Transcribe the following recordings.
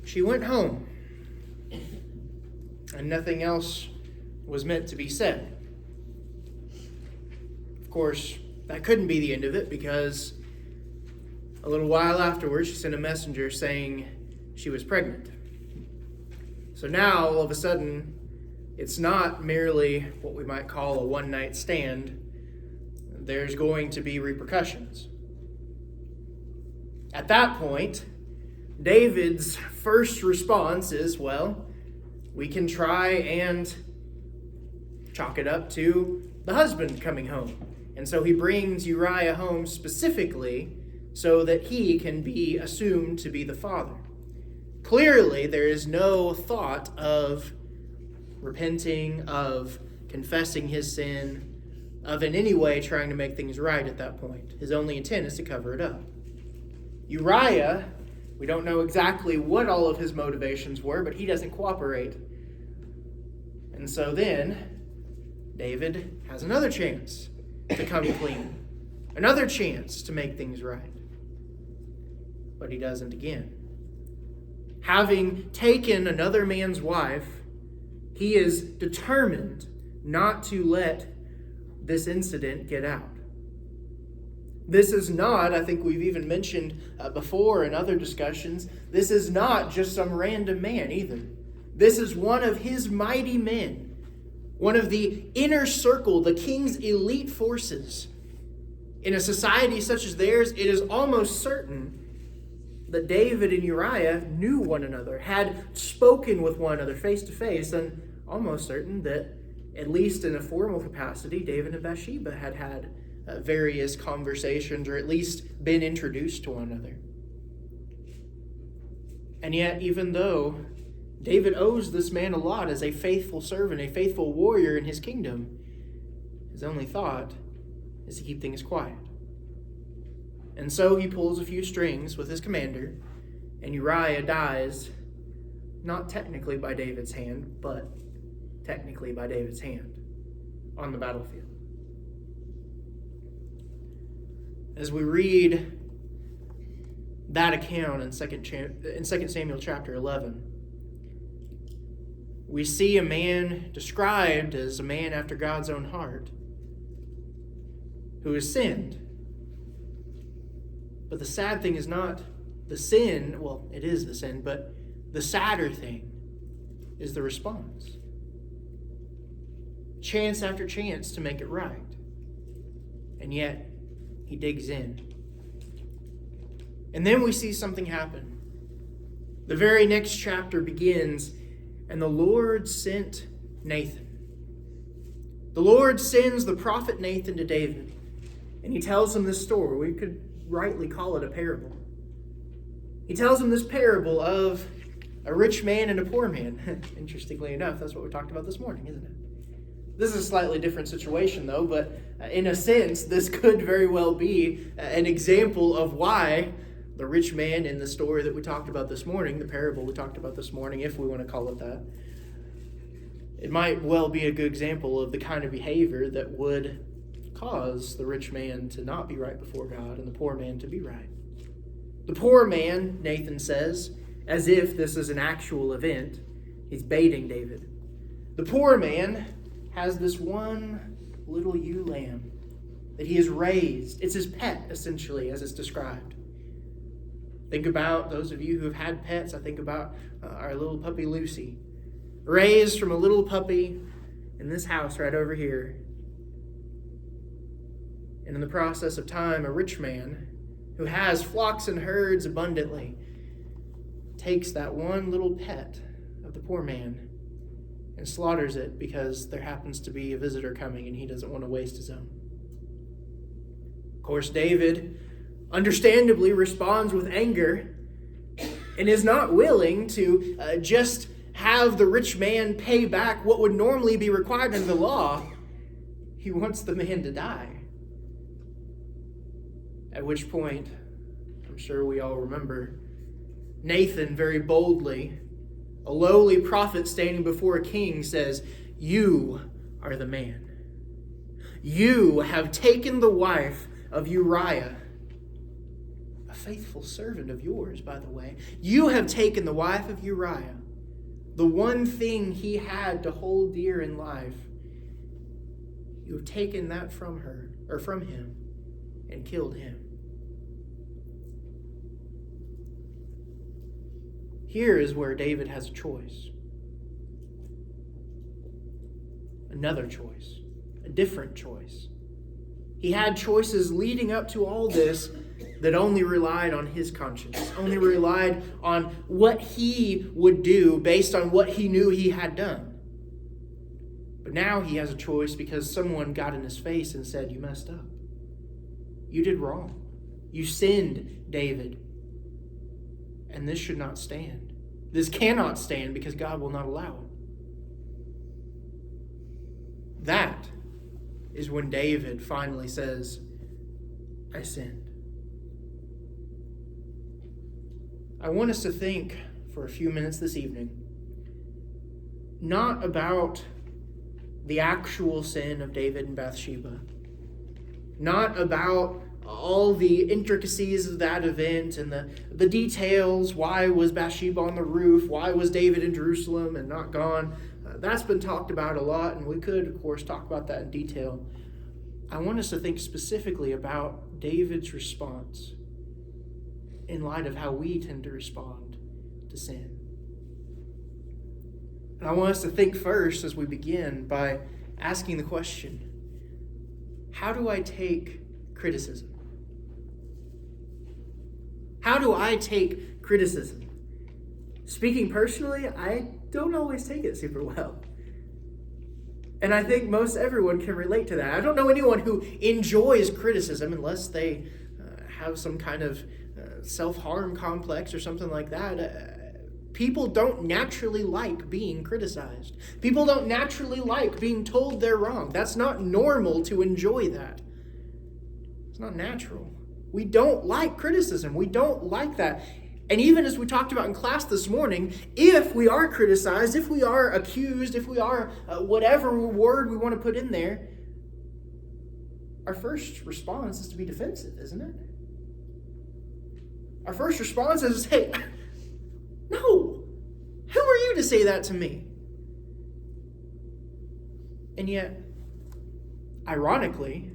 She went home, and nothing else was meant to be said. Of course, that couldn't be the end of it, because a little while afterwards, she sent a messenger saying she was pregnant. So now, all of a sudden, it's not merely what we might call a one-night stand. There's going to be repercussions. At that point, David's first response is, well, we can try and chalk it up to the husband coming home. And so he brings Uriah home specifically so that he can be assumed to be the father. Clearly, there is no thought of repenting, of confessing his sin, of in any way trying to make things right at that point. His only intent is to cover it up. Uriah, we don't know exactly what all of his motivations were, but he doesn't cooperate. And so then, David has another chance to come clean. Another chance to make things right. But he doesn't again. Having taken another man's wife, he is determined not to let this incident get out. This is not, I think we've even mentioned before in other discussions, this is not just some random man either. This is one of his mighty men. One of the inner circle, the king's elite forces. In a society such as theirs, it is almost certain that David and Uriah knew one another, had spoken with one another face to face, and almost certain that, at least in a formal capacity, David and Bathsheba had various conversations, or at least been introduced to one another. And yet, even though David owes this man a lot as a faithful servant, a faithful warrior in his kingdom, his only thought is to keep things quiet. And so he pulls a few strings with his commander, and Uriah dies, not technically by David's hand, but technically by David's hand on the battlefield. As we read that account in 2 Samuel chapter 11, we see a man described as a man after God's own heart who has sinned. But the sad thing is not the sin, well, it is the sin, but the sadder thing is the response. Chance after chance to make it right. And yet, he digs in. And then we see something happen. The very next chapter begins, and the Lord sent Nathan. The Lord sends the prophet Nathan to David, and he tells him this story. We could rightly call it a parable. He tells him this parable of a rich man and a poor man. Interestingly enough, that's what we talked about this morning, isn't it? This is a slightly different situation, though, but in a sense, this could very well be an example of why the rich man in the story that we talked about this morning, the parable we talked about this morning, if we want to call it that, it might well be a good example of the kind of behavior that would cause the rich man to not be right before God and the poor man to be right. The poor man, Nathan says, as if this is an actual event, he's baiting David. The poor man has this one little ewe lamb that he has raised. It's his pet, essentially, as it's described. Think about those of you who have had pets. I think about our little puppy Lucy, raised from a little puppy in this house right over here. And in the process of time, a rich man who has flocks and herds abundantly takes that one little pet of the poor man and slaughters it because there happens to be a visitor coming and he doesn't want to waste his own. Of course, David understandably responds with anger and is not willing to just have the rich man pay back what would normally be required under the law. He wants the man to die. At which point, I'm sure we all remember, Nathan very boldly a lowly prophet standing before a king, says, "You are the man. You have taken the wife of Uriah," a faithful servant of yours, by the way. "You have taken the wife of Uriah, the one thing he had to hold dear in life. You have taken that from her, or from him, and killed him." Here is where David has a choice. Another choice. A different choice. He had choices leading up to all this that only relied on his conscience, only relied on what he would do based on what he knew he had done. But now he has a choice because someone got in his face and said, "You messed up. You did wrong. You sinned, David. And this should not stand. This cannot stand because God will not allow it." That is when David finally says, "I sinned." I want us to think for a few minutes this evening, not about the actual sin of David and Bathsheba, not about all the intricacies of that event and the details. Why was Bathsheba on the roof? Why was David in Jerusalem and not gone? That's been talked about a lot, and we could, of course, talk about that in detail. I want us to think specifically about David's response in light of how we tend to respond to sin. And I want us to think first, as we begin, by asking the question, how do I take criticism? How do I take criticism? Speaking personally, I don't always take it super well. And I think most everyone can relate to that. I don't know anyone who enjoys criticism unless they have some kind of self-harm complex or something like that. People don't naturally like being criticized. People don't naturally like being told they're wrong. That's not normal to enjoy that. It's not natural. We don't like criticism. We don't like that. And even as we talked about in class this morning, if we are criticized, if we are accused, if we are whatever word we want to put in there, our first response is to be defensive, isn't it? Our first response is, "Hey, no, who are you to say that to me?" And yet, ironically,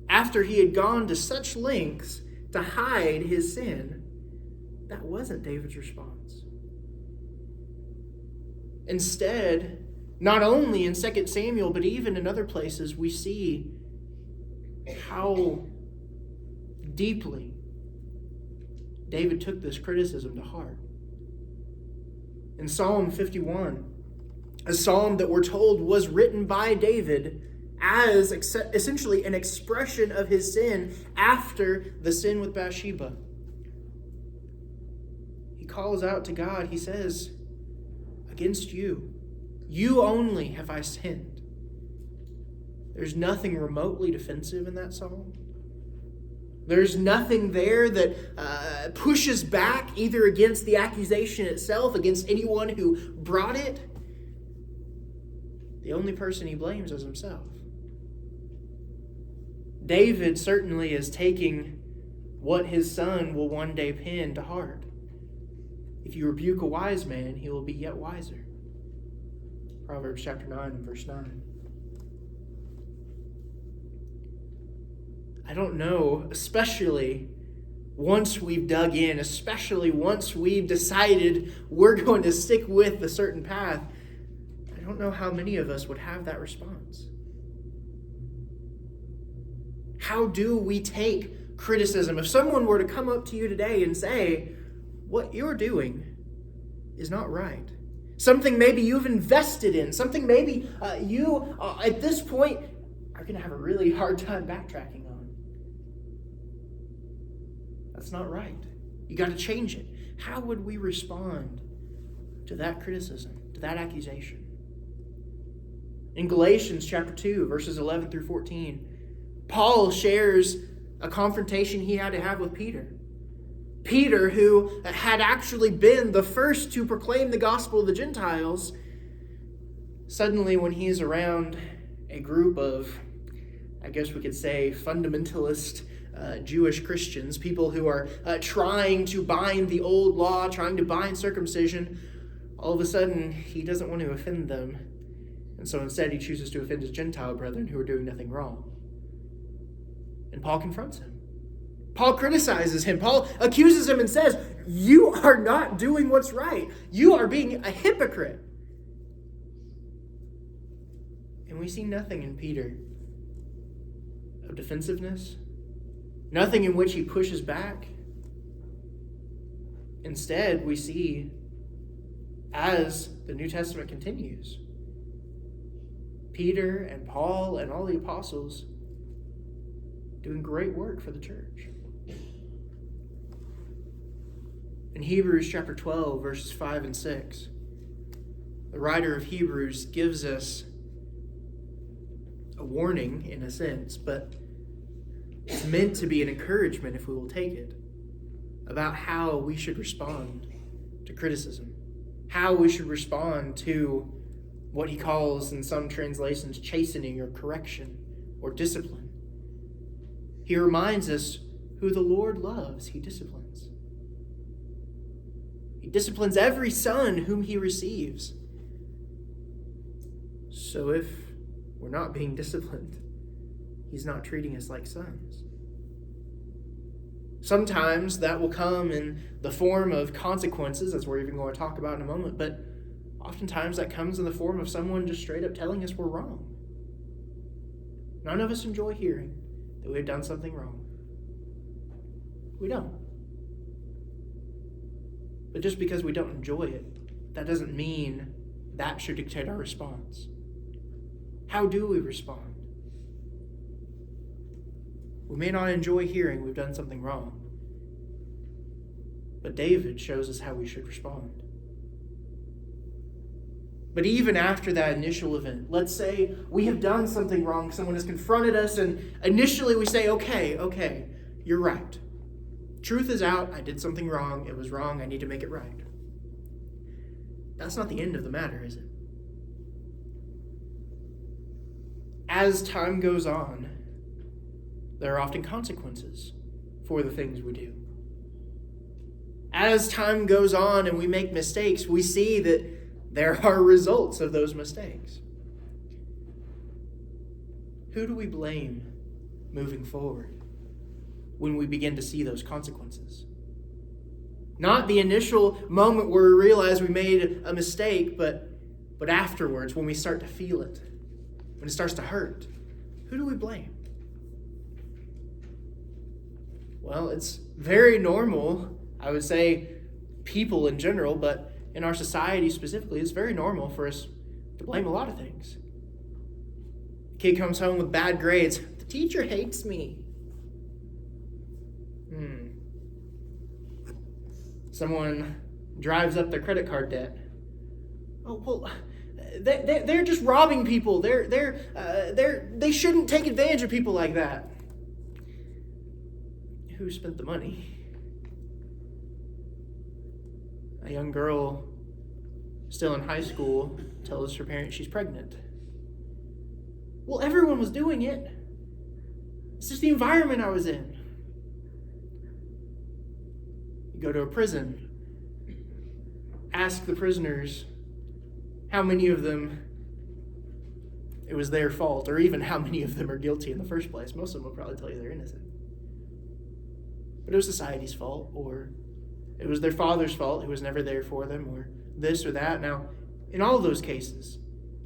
after he had gone to such lengths to hide his sin, that wasn't David's response. Instead, not only in 2 Samuel, but even in other places, we see how deeply David took this criticism to heart. In Psalm 51, a psalm that we're told was written by David as essentially an expression of his sin after the sin with Bathsheba. He calls out to God. He says, "Against you, you only have I sinned." There's nothing remotely defensive in that psalm. There's nothing there that pushes back either against the accusation itself, against anyone who brought it. The only person he blames is himself. David certainly is taking what his son will one day pen to heart. "If you rebuke a wise man, he will be yet wiser." Proverbs chapter 9 and verse 9. I don't know, especially once we've dug in, especially once we've decided we're going to stick with a certain path, I don't know how many of us would have that response. How do we take criticism? If someone were to come up to you today and say, "What you're doing is not right," something maybe you've invested in, something maybe you at this point are going to have a really hard time backtracking on. That's not right. You got to change it. How would we respond to that criticism, to that accusation? In Galatians chapter 2, verses 11 through 14, Paul shares a confrontation he had to have with Peter. Peter, who had actually been the first to proclaim the gospel of the Gentiles, suddenly when he's around a group of, I guess we could say, fundamentalist Jewish Christians, people who are trying to bind the old law, trying to bind circumcision, all of a sudden he doesn't want to offend them. And so instead he chooses to offend his Gentile brethren who are doing nothing wrong. And Paul confronts him. Paul criticizes him. Paul accuses him and says, you are not doing what's right. You are being a hypocrite. And we see nothing in Peter of defensiveness, nothing in which he pushes back. Instead, we see, as the New Testament continues, Peter and Paul and all the apostles doing great work for the church. In Hebrews chapter 12, verses 5 and 6, the writer of Hebrews gives us a warning, in a sense, but it's meant to be an encouragement, if we will take it, about how we should respond to criticism, how we should respond to what he calls, in some translations, chastening or correction or discipline. He reminds us who the Lord loves, he disciplines. He disciplines every son whom he receives. So if we're not being disciplined, he's not treating us like sons. Sometimes that will come in the form of consequences, as we're even going to talk about in a moment, but oftentimes that comes in the form of someone just straight up telling us we're wrong. None of us enjoy hearing that we've done something wrong. We don't. But just because we don't enjoy it, that doesn't mean that should dictate our response. How do we respond? We may not enjoy hearing we've done something wrong, but David shows us how we should respond. But even after that initial event, let's say we have done something wrong, someone has confronted us, and initially we say, okay, you're right. Truth is out, I did something wrong, it was wrong, I need to make it right. That's not the end of the matter, is it? As time goes on, there are often consequences for the things we do. As time goes on and we make mistakes, we see that there are results of those mistakes. Who do we blame moving forward when we begin to see those consequences? Not the initial moment where we realize we made a mistake, but afterwards when we start to feel it, when it starts to hurt. Who do we blame? Well, it's very normal, I would say people in general, but in our society specifically, it's very normal for us to blame a lot of things. Kid comes home with bad grades. The teacher hates me. Someone drives up their credit card debt. Oh, well, they're just robbing people. They shouldn't take advantage of people like that. Who spent the money? A young girl still in high school tells her parents she's pregnant. Well, everyone was doing it. It's just the environment I was in. You go to a prison, ask the prisoners how many of them it was their fault, or even how many of them are guilty in the first place. Most of them will probably tell you they're innocent. But it was society's fault, or it was their father's fault who was never there for them, or this or that. Now, in all of those cases,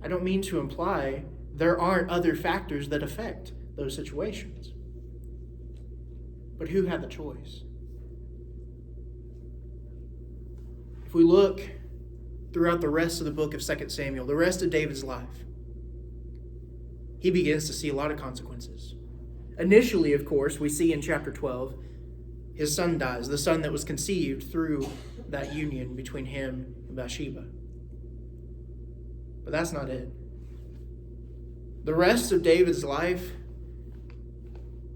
I don't mean to imply there aren't other factors that affect those situations. But who had the choice? If we look throughout the rest of the book of 2 Samuel, the rest of David's life, he begins to see a lot of consequences. Initially, of course, we see in chapter 12, his son dies, the son that was conceived through that union between him and Bathsheba. But that's not it. The rest of David's life,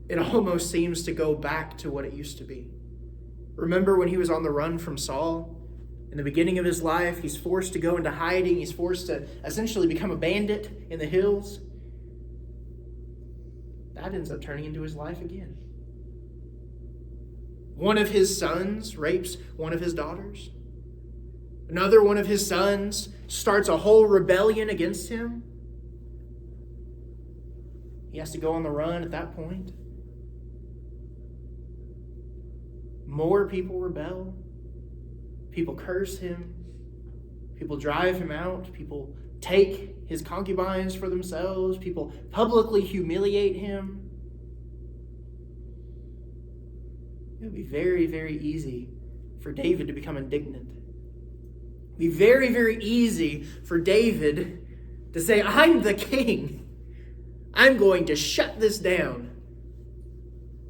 it almost seems to go back to what it used to be. Remember when he was on the run from Saul? In the beginning of his life, he's forced to go into hiding. He's forced to essentially become a bandit in the hills. That ends up turning into his life again. One of his sons rapes one of his daughters. Another one of his sons starts a whole rebellion against him. He has to go on the run at that point. More people rebel. People curse him. People drive him out. People take his concubines for themselves. People publicly humiliate him. It would be very, very easy for David to become indignant. It would be very, very easy for David to say, I'm the king. I'm going to shut this down.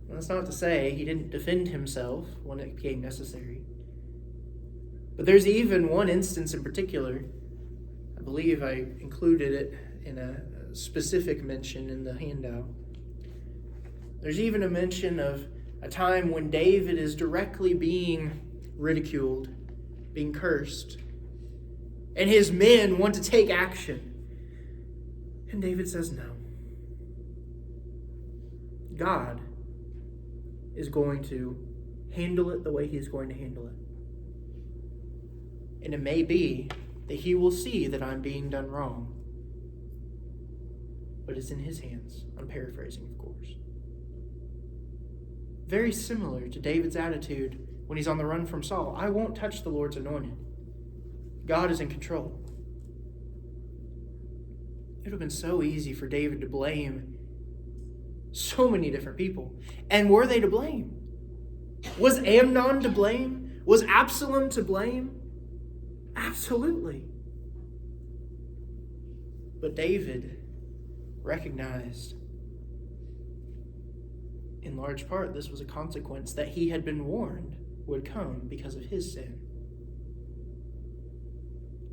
Well, that's not to say he didn't defend himself when it became necessary. But there's even one instance in particular. I believe I included it in a specific mention in the handout. There's even a mention of a time when David is directly being ridiculed, being cursed. And his men want to take action. And David says no. God is going to handle it the way he's going to handle it. And it may be that he will see that I'm being done wrong. But it's in his hands. I'm paraphrasing, of course. Very similar to David's attitude when he's on the run from Saul. I won't touch the Lord's anointed. God is in control. It would have been so easy for David to blame so many different people. And were they to blame? Was Amnon to blame? Was Absalom to blame? Absolutely. But David recognized, in large part, this was a consequence that he had been warned would come because of his sin.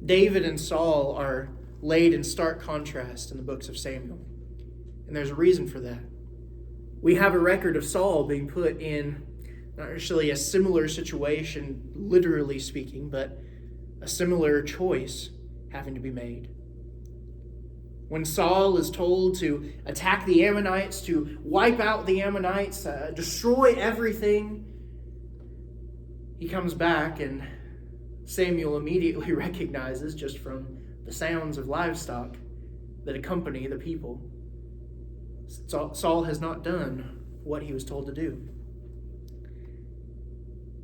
David and Saul are laid in stark contrast in the books of Samuel. And there's a reason for that. We have a record of Saul being put in not actually a similar situation, literally speaking, but a similar choice having to be made. When Saul is told to attack the Ammonites, to wipe out the Ammonites, destroy everything, he comes back and Samuel immediately recognizes, just from the sounds of livestock that accompany the people, Saul has not done what he was told to do.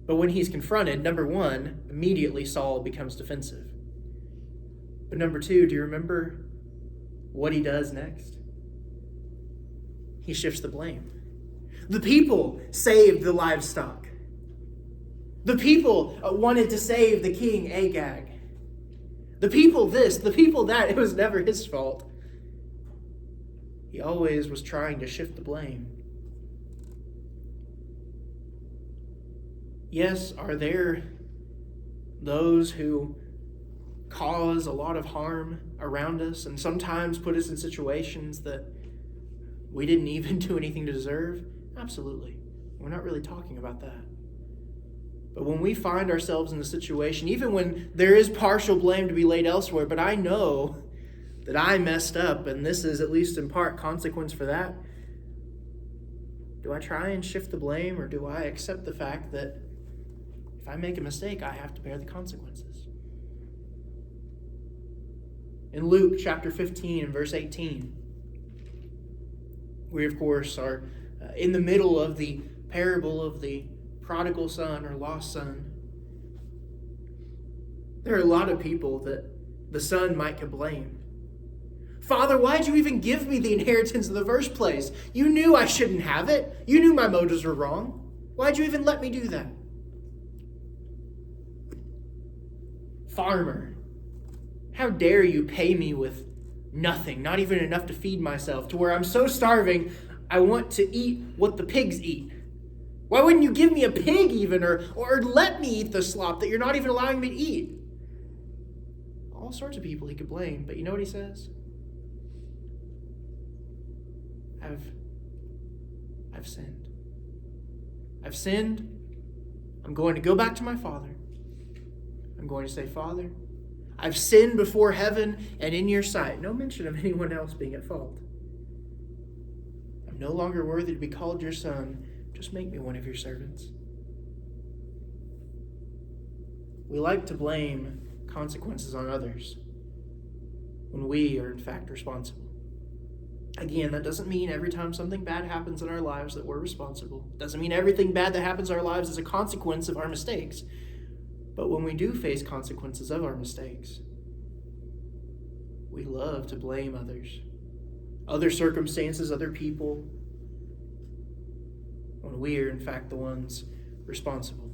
But when he's confronted, number one, immediately Saul becomes defensive. But number two, do you remember what he does next? He shifts the blame. The people saved the livestock. The people wanted to save the king Agag. The people this, the people that. It was never his fault. He always was trying to shift the blame. Yes, are there those who cause a lot of harm around us and sometimes put us in situations that we didn't even do anything to deserve? Absolutely. We're not really talking about that. But when we find ourselves in a situation, even when there is partial blame to be laid elsewhere, but I know that I messed up and this is at least in part consequence for that, do I try and shift the blame, or do I accept the fact that if I make a mistake, I have to bear the consequences? In Luke chapter 15 and verse 18, we of course are in the middle of the parable of the prodigal son or lost son. There are a lot of people that the son might blame. Father, why'd you even give me the inheritance in the first place? You knew I shouldn't have it. You knew my motives were wrong. Why'd you even let me do that? Farmer, how dare you pay me with nothing, not even enough to feed myself, to where I'm so starving I want to eat what the pigs eat. Why wouldn't you give me a pig even, or let me eat the slop that you're not even allowing me to eat? All sorts of people he could blame, but you know what he says? I've sinned. I've sinned, I'm going to go back to my father. I'm going to say, Father, I've sinned before heaven and in your sight. No mention of anyone else being at fault. I'm no longer worthy to be called your son. Just make me one of your servants. We like to blame consequences on others when we are in fact responsible. Again, that doesn't mean every time something bad happens in our lives that we're responsible. It doesn't mean everything bad that happens in our lives is a consequence of our mistakes. But when we do face consequences of our mistakes, we love to blame others, other circumstances, other people, when we are in fact the ones responsible.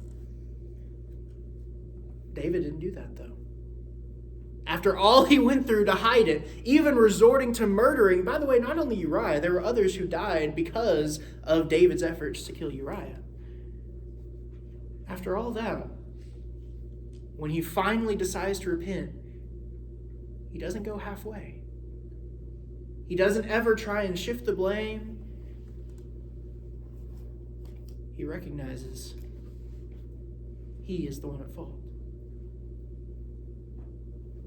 David didn't do that, though. After all he went through to hide it, even resorting to murdering, by the way, not only Uriah, there were others who died because of David's efforts to kill Uriah. After all that, when he finally decides to repent, he doesn't go halfway. He doesn't ever try and shift the blame. He recognizes he is the one at fault.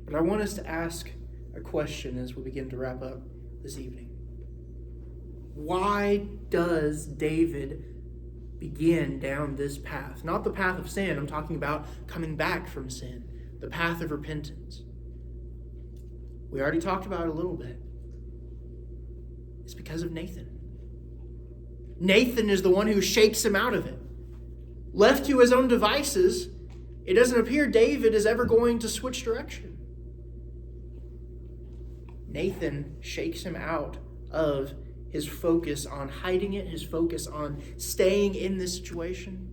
But I want us to ask a question as we begin to wrap up this evening. Why does David begin down this path? Not the path of sin. I'm talking about coming back from sin. The path of repentance. We already talked about it a little bit. It's because of Nathan. Nathan is the one who shakes him out of it. Left to his own devices, it doesn't appear David is ever going to switch direction. Nathan shakes him out of his focus on hiding it, his focus on staying in this situation.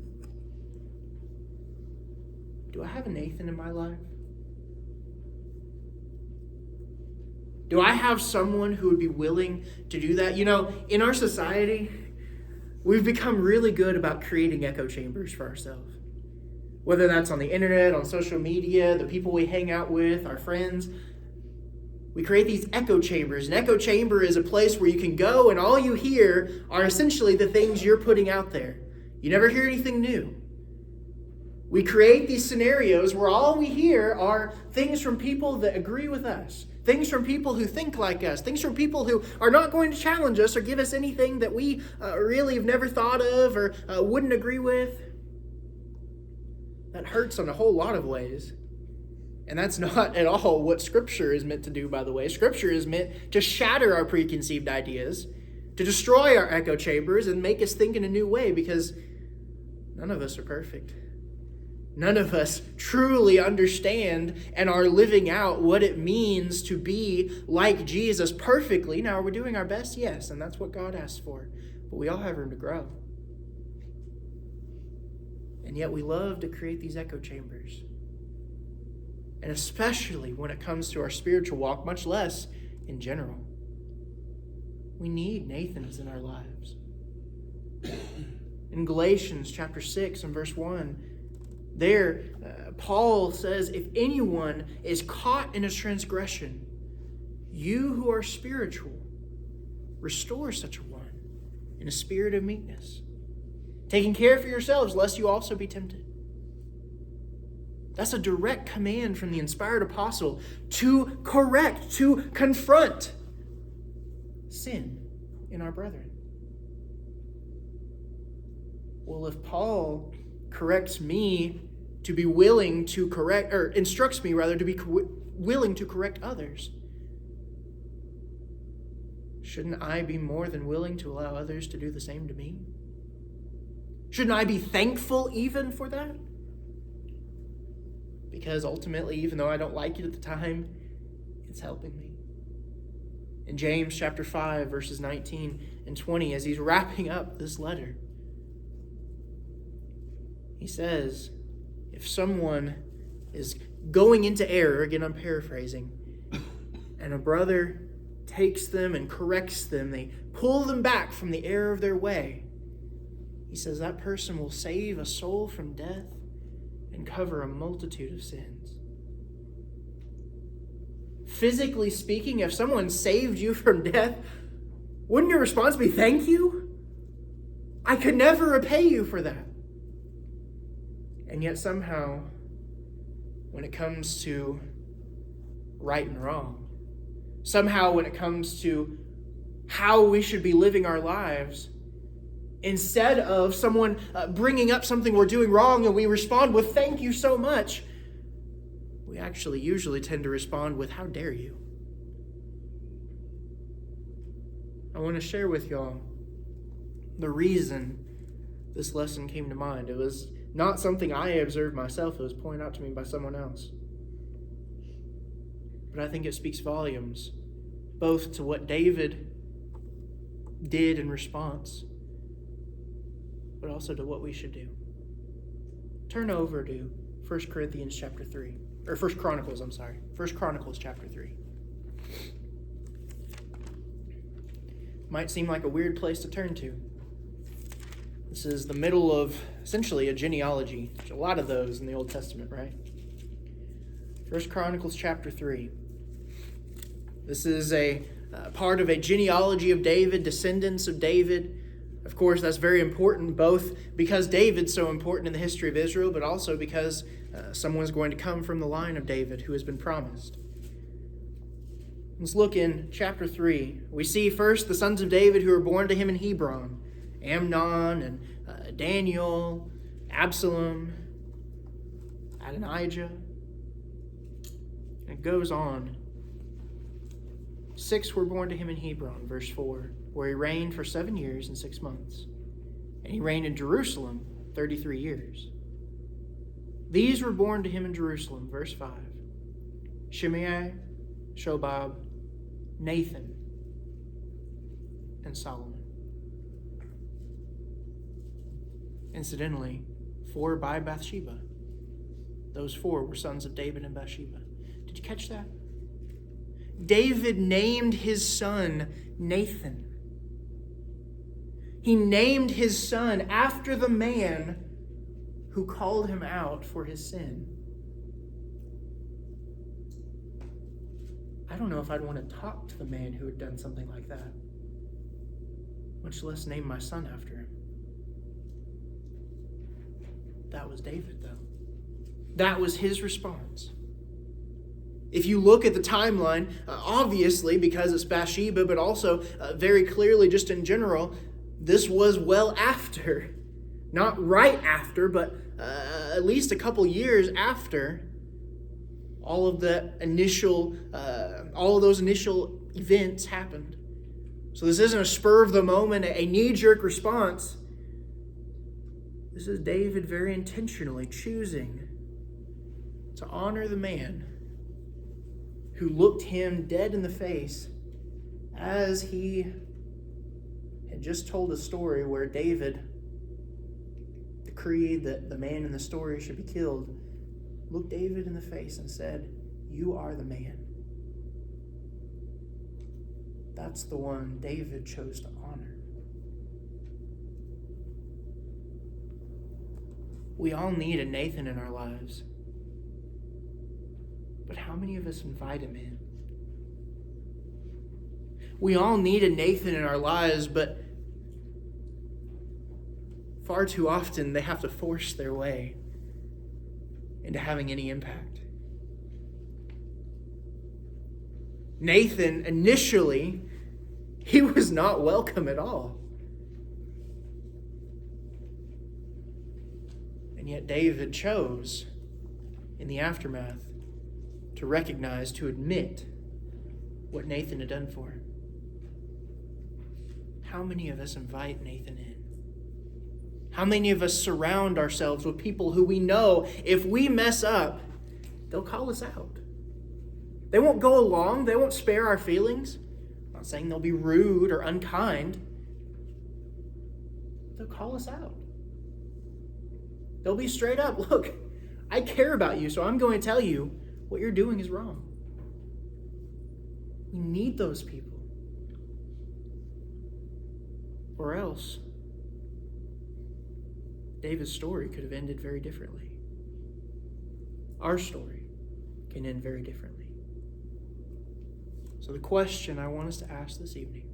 Do I have a Nathan in my life? Do I have someone who would be willing to do that? You know, in our society, we've become really good about creating echo chambers for ourselves. Whether that's on the internet, on social media, the people we hang out with, our friends. We create these echo chambers. An echo chamber is a place where you can go and all you hear are essentially the things you're putting out there. You never hear anything new. We create these scenarios where all we hear are things from people that agree with us, things from people who think like us, things from people who are not going to challenge us or give us anything that we really have never thought of or wouldn't agree with. That hurts in a whole lot of ways. And that's not at all what Scripture is meant to do, by the way. Scripture is meant to shatter our preconceived ideas, to destroy our echo chambers and make us think in a new way, because none of us are perfect. None of us truly understand and are living out what it means to be like Jesus perfectly. Now, are we doing our best? Yes, and that's what God asks for. But we all have room to grow. And yet we love to create these echo chambers. And especially when it comes to our spiritual walk, much less in general. We need Nathans in our lives. In Galatians chapter 6 and verse 1, there, Paul says, if anyone is caught in a transgression, you who are spiritual, restore such a one in a spirit of meekness, taking care for yourselves, lest you also be tempted. That's a direct command from the inspired apostle to correct, to confront sin in our brethren. Well, if Paul corrects me to be willing to correct, or instructs me rather to be willing to correct others, shouldn't I be more than willing to allow others to do the same to me? Shouldn't I be thankful even for that? Because ultimately, even though I don't like it at the time, it's helping me. In James chapter 5, verses 19 and 20, as he's wrapping up this letter, he says, if someone is going into error, again I'm paraphrasing, and a brother takes them and corrects them, they pull them back from the error of their way, he says that person will save a soul from death and cover a multitude of sins. Physically speaking, if someone saved you from death, wouldn't your response be, thank you? I could never repay you for that. And yet somehow, when it comes to right and wrong, somehow when it comes to how we should be living our lives, instead of someone bringing up something we're doing wrong and we respond with, "Thank you so much," we actually usually tend to respond with, "How dare you?" I want to share with y'all the reason this lesson came to mind. It was not something I observed myself. It was pointed out to me by someone else. But I think it speaks volumes, both to what David did in response, but also to what we should do. Turn over to 1 Corinthians chapter 3. Or 1 Chronicles, I'm sorry. 1 Chronicles chapter 3. Might seem like a weird place to turn to. This is the middle of essentially a genealogy. There's a lot of those in the Old Testament, right? 1 Chronicles chapter 3. This is a part of a genealogy of David, descendants of David. Of course, that's very important, both because David's so important in the history of Israel, but also because someone's going to come from the line of David who has been promised. Let's look in chapter 3. We see first the sons of David who were born to him in Hebron: Amnon and Daniel, Absalom, Adonijah. And it goes on. 6 were born to him in Hebron, verse 4, where he reigned for 7 years and 6 months. And he reigned in Jerusalem 33 years. These were born to him in Jerusalem, verse 5, Shimei, Shobab, Nathan, and Solomon. Incidentally, 4 by Bathsheba. Those 4 were sons of David and Bathsheba. Did you catch that? David named his son Nathan. He named his son after the man who called him out for his sin. I don't know if I'd want to talk to the man who had done something like that, much less name my son after him. That was David, though. That was his response. If you look at the timeline, obviously because it's Bathsheba, but also very clearly just in general, this was well after, not right after, but at least a couple years after all of those initial events happened. So this isn't a spur of the moment, a knee-jerk response. This is David very intentionally choosing to honor the man who looked him dead in the face as he had just told a story where David decreed that the man in the story should be killed, looked David in the face and said, "You are the man." That's the one David chose to honor. We all need a Nathan in our lives. But how many of us invite him in? We all need a Nathan in our lives, but far too often they have to force their way into having any impact. Nathan, initially, he was not welcome at all. And yet David chose, in the aftermath, to recognize, to admit what Nathan had done for him. How many of us invite Nathan in? How many of us surround ourselves with people who we know if we mess up, they'll call us out? They won't go along. They won't spare our feelings. I'm not saying they'll be rude or unkind. They'll call us out. They'll be straight up. Look, I care about you, so I'm going to tell you what you're doing is wrong. We need those people. Or else, David's story could have ended very differently. Our story can end very differently. So the question I want us to ask this evening,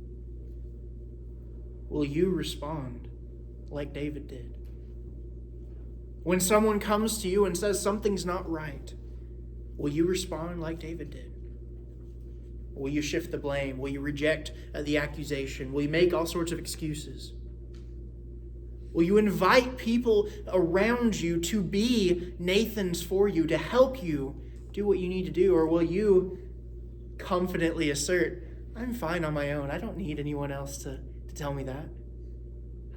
will you respond like David did? When someone comes to you and says something's not right, will you respond like David did? Will you shift the blame? Will you reject the accusation? Will you make all sorts of excuses? Will you invite people around you to be Nathans for you, to help you do what you need to do? Or will you confidently assert, I'm fine on my own. I don't need anyone else to tell me that?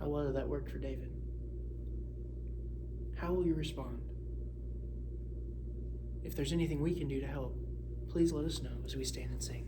How well did that work for David? How will you respond? If there's anything we can do to help, please let us know as we stand and sing.